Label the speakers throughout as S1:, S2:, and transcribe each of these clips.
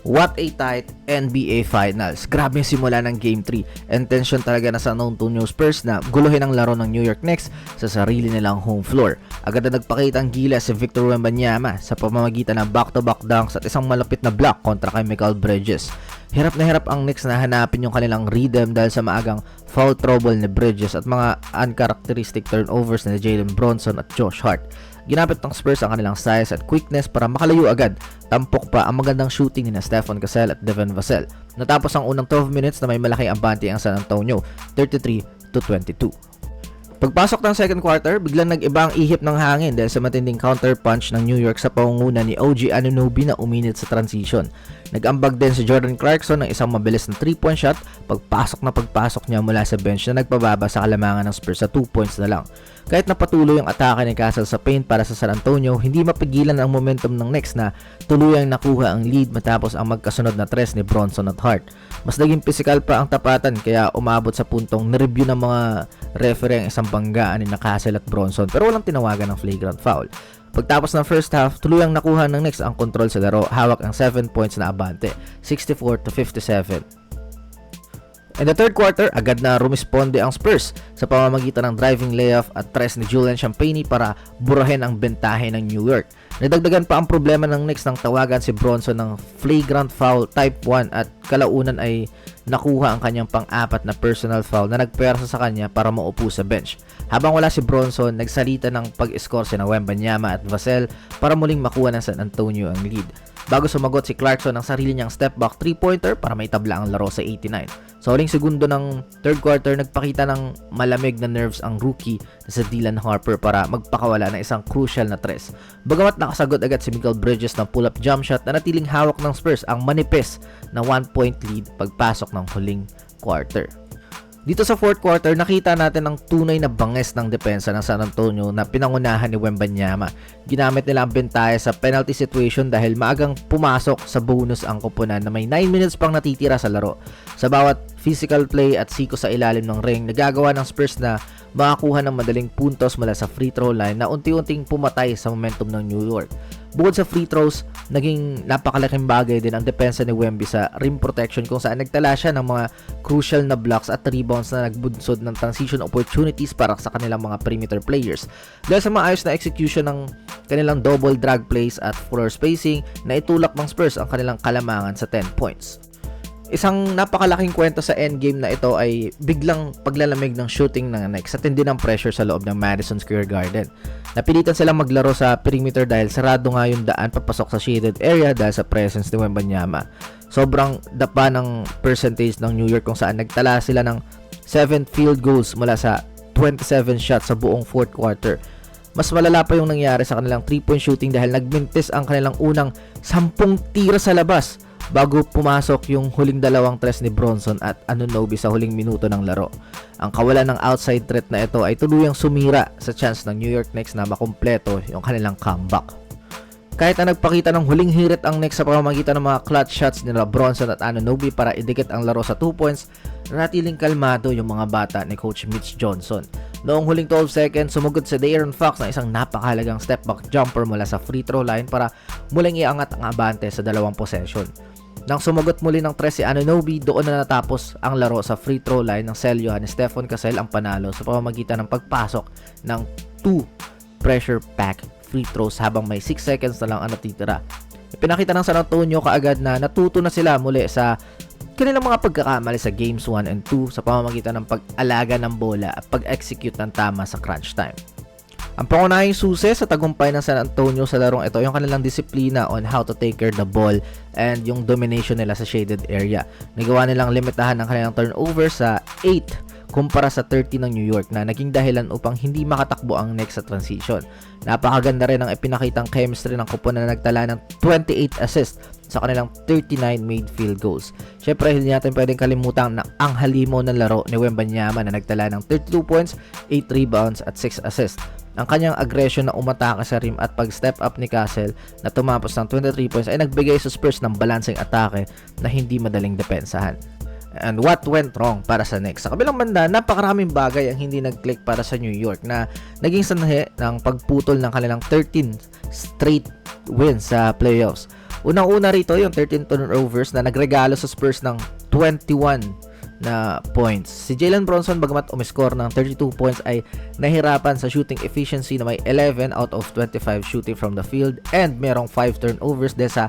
S1: What a tight NBA Finals. Grabe yung simula ng Game 3. And tension talaga na sa San Antonio Spurs na guluhin ang laro ng New York Knicks sa sarili nilang home floor. Agad na nagpakita ang gilas si Victor Wembanyama sa pamamagitan ng back-to-back dunks at isang malapit na block kontra kay Mikal Bridges. Hirap na hirap ang Knicks na hanapin yung kanilang rhythm dahil sa maagang foul trouble ni Bridges at mga uncharacteristic turnovers ni Jalen Bronson at Josh Hart. Ginamit ng Spurs ang kanilang size at quickness para makalayo agad. Tampok pa ang magandang shooting ni Stephen Cassell at Devin Vassell. Natapos ang unang 12 minutes na may malaking ambante ang San Antonio, 33-22. Pagpasok ng second quarter, biglang nag-iba ang ihip ng hangin dahil sa matinding counter punch ng New York sa pangunguna ni OG Anunoby na uminit sa transition. Nag-ambag din si Jordan Clarkson ng isang mabilis na 3-point shot pagpasok niya mula sa bench na nagpababa sa kalamangan ng Spurs sa 2 points na lang. Kahit napatuloy ang atake ni Cassell sa paint para sa San Antonio, hindi mapigilan ang momentum ng Knicks na tuluyang nakuha ang lead matapos ang magkasunod na tres ni Bronson at Hart. Mas naging physical pa ang tapatan kaya umabot sa puntong nireview ng mga referee ang isang banggaan ni Cassell at Bronson pero walang tinawagan ng flagrant foul. Pagtapos ng first half, tuluyang nakuha ng Knicks ang kontrol sa laro, hawak ang 7 points na abante, 64-57. In the third quarter, agad na rumisponde ang Spurs sa pamamagitan ng driving layup at tres ni Julian Champagnie para burahin ang bentahe ng New York. Nadagdagan pa ang problema ng Knicks nang tawagan si Bronson ng flagrant foul type 1 at kalaunan ay nakuha ang kanyang pang-apat na personal foul na nagpersa sa kanya para maupo sa bench. Habang wala si Bronson, nagsalita ng pag-score si Wembanyama at Vassell para muling makuha ng San Antonio ang lead. Bago sumagot si Clarkson ng sarili niyang step-back 3-pointer para maitabla ang laro sa 89. Sa huling segundo ng third quarter, nagpakita ng malamig na nerves ang rookie na si Dylan Harper para magpakawala ng isang crucial na tres. Bagamat nakasagot agad si Mikal Bridges ng pull-up jump shot, na natiling hawak ng Spurs ang manipis na 1-point lead pagpasok ng huling quarter. Dito sa fourth quarter, nakita natin ang tunay na banges ng depensa ng San Antonio na pinangunahan ni Wembanyama. Ginamit nila ang bentahe sa penalty situation dahil maagang pumasok sa bonus ang koponan na may 9 minutes pang natitira sa laro. Sa bawat physical play at siko sa ilalim ng ring, nagagawa ng Spurs na makakuha ng madaling puntos mula sa free throw line na unti-unting pumatay sa momentum ng New York. Bukod sa free throws, naging napakalaking bagay din ang depensa ni Wemby sa rim protection kung saan nagtala siya ng mga crucial na blocks at rebounds na nagbunsod ng transition opportunities para sa kanilang mga perimeter players. Dahil sa maayos na execution ng kanilang double drag plays at floor spacing, na itulak ng Spurs ang kanilang kalamangan sa 10 points. Isang napakalaking kwento sa endgame na ito ay biglang paglalamig ng shooting ng Knicks at hindi ng pressure sa loob ng Madison Square Garden. Napilitan silang maglaro sa perimeter dahil sarado nga yung daan papasok sa shaded area dahil sa presence ni Wembanyama. Sobrang dapa ng percentage ng New York kung saan nagtala sila ng 7 field goals mula sa 27 shots sa buong fourth quarter. Mas malala pa yung nangyari sa kanilang 3-point shooting dahil nagmintis ang kanilang unang 10 tira sa labas bago pumasok yung huling dalawang tres ni Bronson at Anunoby sa huling minuto ng laro. Ang kawalan ng outside threat na ito ay tuluyang sumira sa chance ng New York Knicks na makumpleto yung kanilang comeback. Kahit na nagpakita ng huling hirit ang Knicks sa pamamagitan ng mga clutch shots nila Bronson at Anunoby para idikit ang laro sa 2 points, natiling kalmado yung mga bata ni Coach Mitch Johnson. Noong huling 12 seconds, sumugod si De'Aaron Fox na isang napakahalagang step-back jumper mula sa free throw line para muling iangat ang abante sa dalawang possession. Nang sumagot muli ng tres si Anunoby, doon na natapos ang laro sa free throw line ng selyohan ni Stephen Cassell ang panalo sa pamamagitan ng pagpasok ng 2 pressure pack free throws habang may 6 seconds na lang ang natitira. Ipinakita ng San Antonio kaagad na natuto na sila muli sa kanilang mga pagkakamali sa games 1 and 2 sa pamamagitan ng pag-alaga ng bola at pag-execute ng tama sa crunch time. Ang pangunahing susi sa tagumpay ng San Antonio sa larong ito yung kanilang disiplina on how to take care of the ball and yung domination nila sa shaded area. Nagawa nilang limitahan ng kanilang turnover sa 8 kumpara sa 30 ng New York na naging dahilan upang hindi makatakbo ang Knicks sa transition. Napakaganda rin ang ipinakitang chemistry ng koponan na nagtala ng 28 assists sa kanilang 39 made field goals. Syempre, hindi natin pwedeng kalimutan na ang halimaw ng laro ni Wembanyama na nagtala ng 32 points, 8 rebounds at 6 assists. Ang kanyang aggression na umatake sa rim at pag-step up ni Cassell na tumapos ng 23 points ay nagbigay sa Spurs ng balanseng atake na hindi madaling depensahan. And what went wrong para sa Knicks? Sa kabilang banda, napakaraming bagay ang hindi nag-click para sa New York na naging sanhi ng pagputol ng kanilang 13 straight wins sa playoffs. Unang-una rito yung 13 turnovers na nagregalo sa Spurs ng 21 na points. Si Jalen Bronson bagamat umiscore ng 32 points ay nahirapan sa shooting efficiency na may 11 out of 25 shooting from the field and merong 5 turnovers dahil sa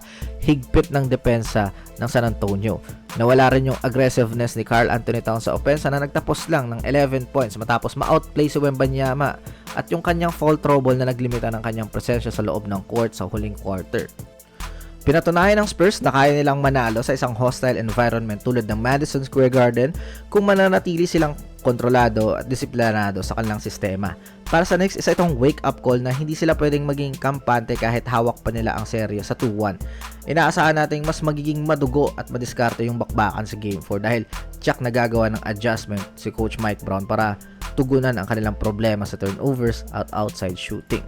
S1: higpit ng depensa ng San Antonio. Nawala rin yung aggressiveness ni Karl Anthony Towns sa opensa na nagtapos lang ng 11 points matapos ma-outplay si Wembanyama at yung kanyang foul trouble na naglimita ng kanyang presensya sa loob ng court sa huling quarter. Pinatunayan ng Spurs na kaya nilang manalo sa isang hostile environment tulad ng Madison Square Garden kung mananatili silang kontrolado at disiplinado sa kanilang sistema. Para sa Knicks, isa itong wake-up call na hindi sila pwedeng maging kampante kahit hawak pa nila ang serye sa 2-1. Inaasahan nating mas magiging madugo at madiskarte yung bakbakan sa Game 4 dahil tsak nagagawa ng adjustment si Coach Mike Brown para tugunan ang kanilang problema sa turnovers at outside shooting.